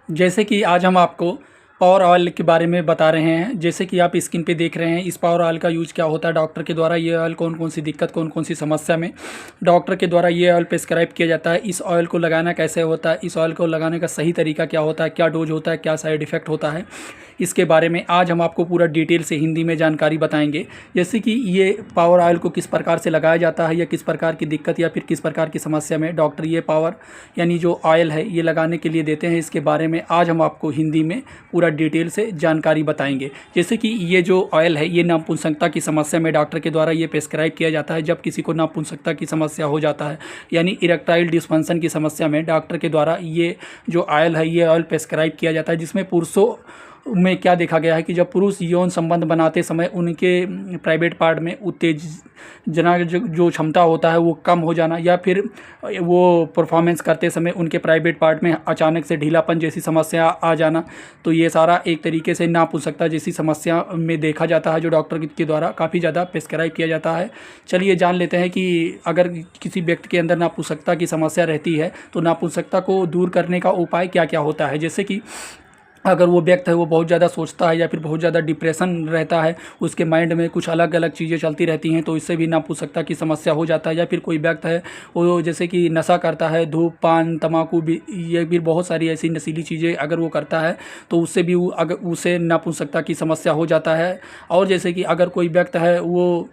जैसे कि आज हम आपको पावर ऑयल के बारे में बता रहे हैं। जैसे कि आप स्क्रीन पे देख रहे हैं, इस पावर ऑयल का यूज़ क्या होता है डॉक्टर के द्वारा। ये ऑयल कौन कौन सी दिक्कत, कौन कौन सी समस्या में डॉक्टर के द्वारा ये ऑयल प्रेस्क्राइब किया जाता है। इस ऑयल को लगाना कैसे होता है, इस ऑयल को लगाने का सही तरीका क्या होता है, क्या डोज होता है, क्या साइड इफ़ेक्ट होता है, इसके बारे में आज हम आपको पूरा डिटेल से हिंदी में जानकारी बताएंगे। जैसे कि ये पावर ऑयल को किस प्रकार से लगाया जाता है या किस प्रकार की दिक्कत या फिर किस प्रकार की समस्या में डॉक्टर ये पावर यानी जो ऑयल है ये लगाने के लिए देते हैं, इसके बारे में आज हम आपको हिंदी में पूरा डिटेल से जानकारी बताएंगे। जैसे कि ये जो ऑयल है ये नपुंसकता की समस्या में डॉक्टर के द्वारा ये प्रेस्क्राइब किया जाता है। जब किसी को नपुंसकता की समस्या हो जाता है यानी इरेक्टाइल डिस्फंक्शन की समस्या में डॉक्टर के द्वारा ये जो ऑयल है ये ऑयल प्रेस्क्राइब किया जाता है। जिसमें पुरुषों में क्या देखा गया है कि जब पुरुष यौन संबंध बनाते समय उनके प्राइवेट पार्ट में उत्तेजना जो क्षमता होता है वो कम हो जाना, या फिर वो परफॉर्मेंस करते समय उनके प्राइवेट पार्ट में अचानक से ढीलापन जैसी समस्या आ जाना, तो ये सारा एक तरीके से नापुंसकता जैसी समस्या में देखा जाता है, जो डॉक्टर के द्वारा काफ़ी ज़्यादा प्रेस्क्राइब किया जाता है। चलिए जान लेते हैं कि अगर किसी व्यक्ति के अंदर नापुंसकता की समस्या रहती है तो नापुंसकता को दूर करने का उपाय क्या क्या होता है। जैसे कि अगर वो व्यक्ति है वो बहुत ज़्यादा सोचता है या फिर बहुत ज़्यादा डिप्रेशन रहता है, उसके माइंड में कुछ अलग अलग चीज़ें चलती रहती हैं, तो इससे भी नापुंसकता की समस्या हो जाता है। या फिर कोई व्यक्ति है वो जैसे कि नशा करता है, धूप पान तम्बाकू भी, ये भी बहुत सारी ऐसी नशीली चीज़ें अगर वो करता है तो उससे भी अगर उसे नापुंसकता की समस्या हो जाता है। और जैसे कि अगर कोई व्यक्ति है वो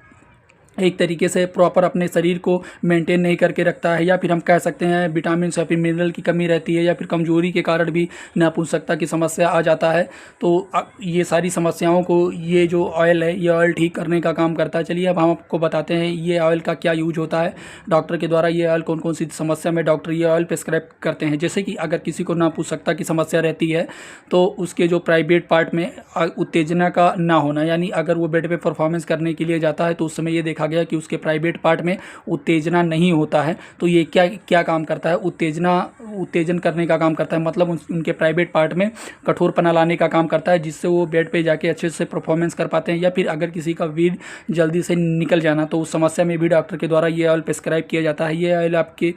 एक तरीके से प्रॉपर अपने शरीर को मेंटेन नहीं करके रखता है, या फिर हम कह सकते हैं विटामिन या फिर मिनरल की कमी रहती है, या फिर कमजोरी के कारण भी नापुंसकता की समस्या आ जाता है, तो ये सारी समस्याओं को ये जो ऑयल है ये ऑयल ठीक करने का काम करता है। चलिए अब हम आपको बताते हैं ये ऑयल का क्या यूज होता है डॉक्टर के द्वारा। ये ऑयल कौन कौन सी समस्या में डॉक्टर ये ऑयल प्रेस्क्राइब करते हैं। जैसे कि अगर किसी को नापुंसकता की समस्या रहती है तो उसके जो प्राइवेट पार्ट में उत्तेजना का ना होना, यानी अगर वो बेड पे परफॉर्मेंस करने के लिए जाता है तो उस समय ये देखा गया कि उसके प्राइवेट पार्ट में उत्तेजना नहीं होता है, तो ये क्या क्या काम करता है, उत्तेजन करने का काम करता है, मतलब उनके प्राइवेट पार्ट में कठोरपना लाने का काम करता है, जिससे वो बेड पे जाके अच्छे से परफॉर्मेंस कर पाते हैं। या फिर अगर किसी का वीर्य जल्दी से निकल जाना, तो उस समस्या में भी डॉक्टर के द्वारा ये ऑयल प्रेस्क्राइब किया जाता है। ये ऑयल आपके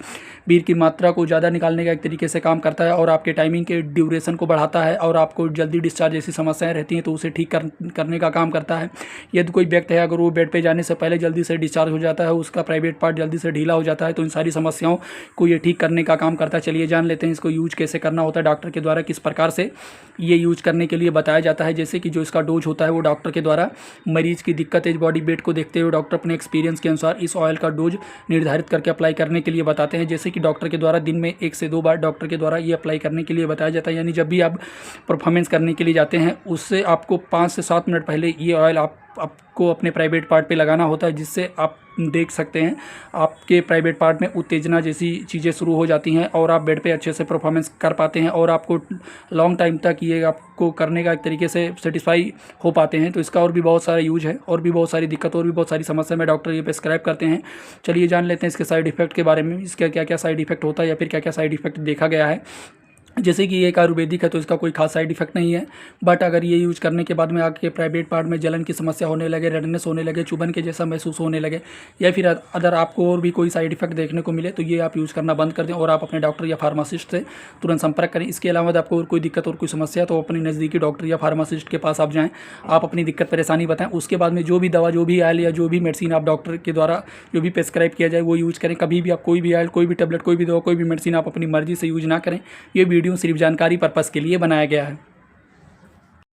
वीर्य की मात्रा को ज़्यादा निकालने का एक तरीके से काम करता है और आपके टाइमिंग के ड्यूरेशन को बढ़ाता है, और आपको जल्दी डिस्चार्ज जैसी समस्याएं रहती हैं तो उसे ठीक करने का काम करता है। यदि कोई व्यक्ति है अगर वो बेड पे जाने से पहले जल्दी से डिस्चार्ज हो जाता है, उसका प्राइवेट पार्ट जल्दी से ढीला हो जाता है, तो इन सारी समस्याओं को ये ठीक करने का काम करता है। चलिए जान लेते हैं इसको यूज कैसे करना होता है डॉक्टर के द्वारा, किस प्रकार से ये यूज करने के लिए बताया जाता है। जैसे कि जो इसका डोज होता है वो डॉक्टर के द्वारा मरीज की दिक्कत एज बॉडी वेट को देखते हुए डॉक्टर अपने एक्सपीरियंस के अनुसार इस ऑयल का डोज निर्धारित करके अप्लाई करने के लिए बताते हैं। जैसे कि डॉक्टर के द्वारा दिन में 1 से 2 बार डॉक्टर के द्वारा ये अप्लाई करने के लिए बताया जाता है, यानी जब भी आप परफॉर्मेंस करने के लिए जाते हैं उससे आपको 5 से 7 मिनट पहले ये ऑयल आपको अपने प्राइवेट पार्ट पे लगाना होता है, जिससे आप देख सकते हैं आपके प्राइवेट पार्ट में उत्तेजना जैसी चीज़ें शुरू हो जाती हैं और आप बेड पे अच्छे से परफॉर्मेंस कर पाते हैं, और आपको लॉन्ग टाइम तक ये आपको करने का एक तरीके से सेटिस्फाई हो पाते हैं। तो इसका और भी बहुत सारा यूज है, और भी बहुत सारी दिक्कत और भी बहुत सारी समस्या में डॉक्टर ये प्रेस्क्राइब करते हैं। चलिए जान लेते हैं इसके साइड इफेक्ट के बारे में, इसका क्या क्या साइड इफेक्ट होता है या फिर क्या क्या साइड इफेक्ट देखा गया है। जैसे कि ये एक आयुर्वेदिक है तो इसका कोई खास साइड इफेक्ट नहीं है, बट अगर ये यूज करने के बाद में आपके प्राइवेट पार्ट में जलन की समस्या होने लगे, रेडनेस होने लगे, चुभन के जैसा महसूस होने लगे, या फिर अगर आपको और भी कोई साइड इफेक्ट देखने को मिले तो ये आप यूज़ करना बंद कर दें और आप अपने डॉक्टर या फार्मासिस्ट से तुरंत संपर्क करें। इसके अलावा यदि आपको और कोई दिक्कत और कोई समस्या तो अपने नज़दीकी डॉक्टर या फार्मासिस्ट के पास आप जाएँ, आप अपनी दिक्कत परेशानी बताएं, उसके बाद में जो भी दवा, जो भी ऑयल या जो भी मेडिसिन आप डॉक्टर के द्वारा जो भी प्रेस्क्राइब किया जाए वो यूज़ करें। कभी भी आप कोई भी ऑयल, कोई भी टेबलेट, कोई भी दवा, कोई भी मेडिसिन आप अपनी मर्जी से यूज ना करें। ये वीडियो सिर्फ जानकारी पर्पस के लिए बनाया गया है।